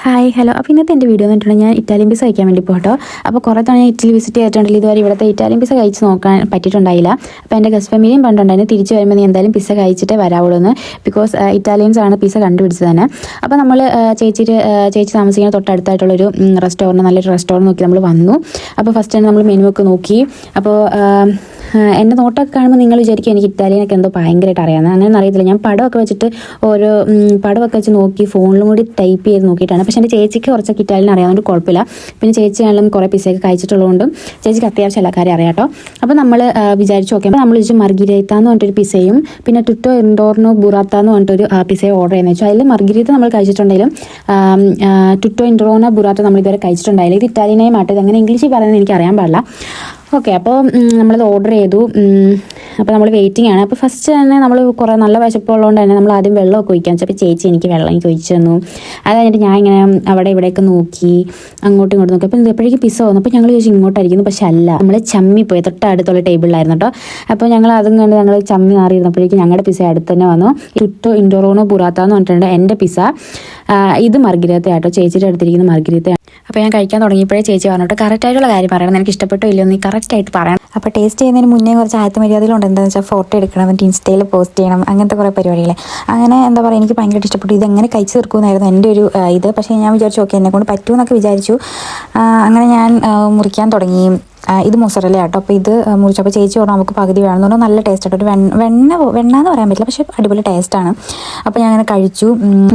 Hi hello. അപ്പോൾ ഇന്നത്തെ എൻ്റെ വീഡിയോ എന്ന് പറഞ്ഞിട്ടുണ്ടെങ്കിൽ ഞാൻ ഇറ്റാലിയൻ പിസ്സ കഴിക്കാൻ വേണ്ടി പോട്ടോ. അപ്പോൾ കുറേ തവണ ഞാൻ ഇറ്റലി വിസിറ്റ് ചെയ്തിട്ടുണ്ടെങ്കിൽ ഇതുവരെ ഇവിടുത്തെ ഇറ്റാലിയൻ പിസ്സ കഴിച്ച് നോക്കാൻ പറ്റിയിട്ടുണ്ടായില്ല. അപ്പോൾ എൻ്റെ ഗസ്റ്റ് ഫാമിലിയും പണ്ടുണ്ടായിരുന്നു തിരിച്ച് വരുമ്പോൾ നീ എന്തായാലും പിസ്സ കഴിച്ചിട്ടേ വരാവുള്ളൂ എന്ന്. ബിക്കോസ് ഇറ്റാലിയൻസ് ആണ് പിസ്സ കണ്ടുപിടിച്ചത് തന്നെ. അപ്പോൾ നമ്മൾ ചേച്ചി താമസിക്കുന്ന തൊട്ടടുത്തായിട്ടുള്ളൊരു റെസ്റ്റോറൻറ്റ്, നല്ലൊരു റെസ്റ്റോറൻറ്റ് നോക്കി നമ്മൾ വന്നു. അപ്പോൾ ഫസ്റ്റ് തന്നെ നമ്മൾ മെനു ഒക്കെ നോക്കി. അപ്പോൾ എൻ്റെ നോട്ടൊക്കെ കാണുമ്പോൾ നിങ്ങൾ വിചാരിക്കും എനിക്ക് ഇറ്റാലിയനൊക്കെ എന്തോ ഭയങ്കരമായിട്ട് അറിയാമെന്ന്. അങ്ങനെയൊന്നും അറിയത്തില്ല. ഞാൻ പടമൊക്കെ വെച്ചിട്ട് പടമൊക്കെ വെച്ച് നോക്കി ഫോണിലും കൂടി ടൈപ്പ് ചെയ്ത് നോക്കിയിട്ടാണ്. പക്ഷേ എൻ്റെ ചേച്ചിക്ക് കുറച്ചൊക്കെ ഇറ്റാലിയൻ അറിയാവുന്നതുകൊണ്ട് കുഴപ്പമില്ല. പിന്നെ ചേച്ചിയാണെങ്കിലും കുറേ പിസ്സയൊക്കെ കഴിച്ചിട്ടുള്ളതുകൊണ്ടും ചേച്ചിക്ക് അത്യാവശ്യം എല്ലാ കാര്യം അറിയാം കേട്ടോ. അപ്പോൾ നമ്മൾ വിചാരിച്ചു നോക്കിയപ്പോൾ നമ്മൾ വിളിച്ച് മർഗിരീത്ത എന്ന് പറഞ്ഞിട്ടൊരു പിസ്സയും പിന്നെ ടുട്ടോ ഇൻഡോർനോ ബുറാത്ത എന്ന് പറഞ്ഞിട്ടൊരു പിസ്സയും ഓർഡർ ചെയ്യുന്നത് വെച്ചാൽ അതിൽ മർഗിരീത്ത നമ്മൾ കഴിച്ചിട്ടുണ്ടെങ്കിലും ടുട്ടോ ഇൻഡോർനോ ബുറാത്ത നമ്മൾ ഇതുവരെ കഴിച്ചിട്ടുണ്ടായില്ല. ഇത് ഇറ്റാലിയനായി മാറ്റത് എങ്ങനെ ഇംഗ്ലീഷിൽ പറയുന്നത് എനിക്ക് അറിയാൻ പാടില്ല. ഓക്കെ, അപ്പോൾ നമ്മളത് ഓർഡർ ചെയ്തു. അപ്പോൾ നമ്മൾ വെയിറ്റിംഗ് ആണ്. അപ്പോൾ ഫസ്റ്റ് തന്നെ നമ്മൾ കുറേ നല്ല വിശപ്പുള്ളതുകൊണ്ട് തന്നെ നമ്മൾ ആദ്യം വെള്ളമൊക്കെ ഒഴിക്കാൻ വെച്ചപ്പോൾ ചേച്ചി എനിക്ക് വെള്ളം ഒഴിച്ചു തന്നു. അത് കഴിഞ്ഞിട്ട് ഞാൻ ഇങ്ങനെ അവിടെ ഇവിടെയൊക്കെ നോക്കി അങ്ങോട്ടും ഇങ്ങോട്ടും നോക്കി. അപ്പോൾ എപ്പോഴേക്കും പിസ്സ വന്നു. അപ്പോൾ ഞങ്ങൾ ചോദിച്ചു ഇങ്ങോട്ടായിരിക്കുന്നു. പക്ഷെ അല്ല, നമ്മൾ ചമ്മിപ്പോയി തൊട്ടടുത്തുള്ള ടേബിളിലായിരുന്നു കേട്ടോ. അപ്പോൾ ഞങ്ങൾ അതും കണ്ട് ഞങ്ങൾ ചമ്മി മാറിയിരുന്നപ്പോഴേക്കും ഞങ്ങളുടെ പിസ്സ അടുത്ത് തന്നെ വന്നു. ടുട്ടോ ഇൻഡോറോണോ ബുറാത്ത എന്ന് പറഞ്ഞിട്ടുണ്ട് എൻ്റെ പിസ്സ. ഇത് മർഗിരീത്ത ആട്ടോ, ചേച്ചിയുടെ അടുത്തിരിക്കുന്ന മർഗിരീത്ത. അപ്പോൾ ഞാൻ കഴിക്കാൻ തുടങ്ങിയപ്പോഴേ ചേച്ചി പറഞ്ഞിട്ട് കറക്റ്റായിട്ടുള്ള കാര്യം പറയണം, എനിക്ക് ഇഷ്ടപ്പെട്ടോ ഇല്ലയോ നീ കറക്റ്റായിട്ട് പറയണം. അപ്പോൾ ടേസ്റ്റ് ചെയ്യുന്നതിന് മുന്നേ കുറച്ച് ആദ്യത്തെ മര്യാദകളുണ്ട്. എന്താണെന്ന് വെച്ചാൽ ഫോട്ടോ എടുക്കണം, എന്നിട്ട് ഇൻസ്റ്റയിൽ പോസ്റ്റ് ചെയ്യണം, അങ്ങനത്തെ കുറേ പരിപാടികൾ. അങ്ങനെ എന്താ പറയുക, എനിക്ക് ഭയങ്കരമായിട്ട് ഇഷ്ടപ്പെട്ടു. ഇതെങ്ങനെ കഴിച്ച് തീർക്കുമെന്നായിരുന്നു എൻ്റെ ഒരു ഇത്. പക്ഷേ ഞാൻ വിചാരിച്ചു ഓക്കെ എന്നെക്കൊണ്ട് പറ്റുമെന്നൊക്കെ വിചാരിച്ചു. അങ്ങനെ ഞാൻ മുറിക്കാൻ തുടങ്ങി. ഇത് മൊസറല്ല കേട്ടോ. അപ്പോൾ ഇത് മുറിച്ചപ്പോൾ ചേച്ചി പറഞ്ഞു നമുക്ക് പകുതി വേണമെന്ന് പറഞ്ഞാൽ നല്ല ടേസ്റ്റ് ആട്ടോ. ഒരു വെണ്ണ എന്ന് പറയാൻ പറ്റില്ല, പക്ഷേ അടിപൊളി ടേസ്റ്റാണ്. അപ്പോൾ ഞാൻ അങ്ങനെ കഴിച്ചു.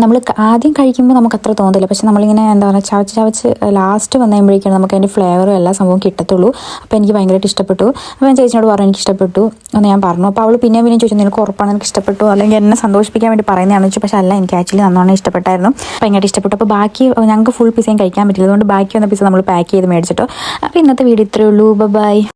നമ്മൾ ആദ്യം കഴിക്കുമ്പോൾ നമുക്ക് അത്ര തോന്നില്ല, പക്ഷേ നമ്മളിങ്ങനെ എന്താ പറയുക ചവച്ച് ലാസ്റ്റ് വന്നു കഴിയുമ്പോഴേക്കാണ് നമുക്ക് അതിൻ്റെ ഫ്ലേവറും എല്ലാ സംഭവം കിട്ടത്തുള്ളൂ. അപ്പോൾ എനിക്ക് ഭയങ്കരമായിട്ട് ഇഷ്ടപ്പെട്ടു. അപ്പോൾ ഞാൻ ചേച്ചിയോട് പറഞ്ഞു എനിക്ക് ഇഷ്ടപ്പെട്ടു എന്ന് ഞാൻ പറഞ്ഞു. അപ്പോൾ അവൾ പിന്നെ ചോദിച്ചു നിനക്ക് ഉറപ്പാണ് എനിക്ക് ഇഷ്ടപ്പെട്ടു അല്ലെങ്കിൽ എന്നെ സന്തോഷിപ്പിക്കാൻ വേണ്ടി പറയുന്നതാണെന്ന് വെച്ചു. പക്ഷേ അല്ല, എനിക്ക് ആക്ച്വലി നന്നോണം ഇഷ്ടപ്പെട്ടായിരുന്നു, ഭയങ്കരമായിട്ട് ഇഷ്ടപ്പെട്ടു. അപ്പോൾ ബാക്കി ഞങ്ങൾക്ക് ഫുൾ പിസ്സയും കഴിക്കാൻ പറ്റില്ല, അതുകൊണ്ട് ബാക്കി വന്ന പിസ്സ നമ്മൾ പാക്ക് ചെയ്ത് മേടിച്ചിട്ടോ. അപ്പോൾ ഇന്നത്തെ വീഡിയോ ഇത്രയേ ഉള്ളൂ. ബൈ.